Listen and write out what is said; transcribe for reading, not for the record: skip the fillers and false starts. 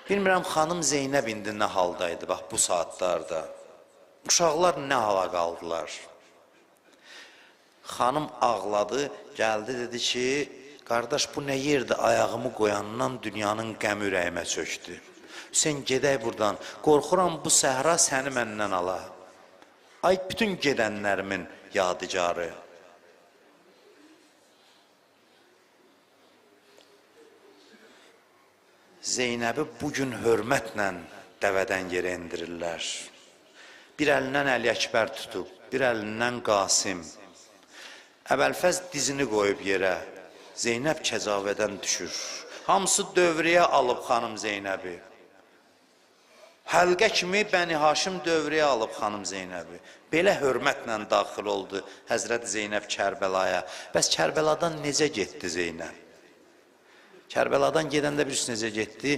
Bilmirəm, xanım Zeynəb indi nə haldaydı, bax, bu saatlarda. Uşaqlar nə hala qaldılar? Xanım ağladı, gəldi, dedi ki, qardaş, bu nə yerdir, ayağımı qoyandan dünyanın qəmi ürəyimə çöktü. Sən gedək buradan, qorxuram bu səhra səni məndən ala. Ay, bütün gedənlərimin yadigarı. Zeynəbi bugün hörmətlə dəvədən yerə endirirlər. Bir əlindən Əli Əkbər tutub, bir əlindən Qasim. Əvvəlfəz dizini qoyub yerə, Zeynəb kəcavədən düşür. Hamısı dövriyə alıb xanım Zeynəbi. Həlqə kimi Bəni Haşim dövriyə alıb xanım Zeynəbi. Belə hörmətlə daxil oldu Həzrət Zeynəb Kərbəlaya. Bəs Kərbəladan necə getdi Zeynəb? Kərbəladan gedəndə bilirsiniz necə getdi?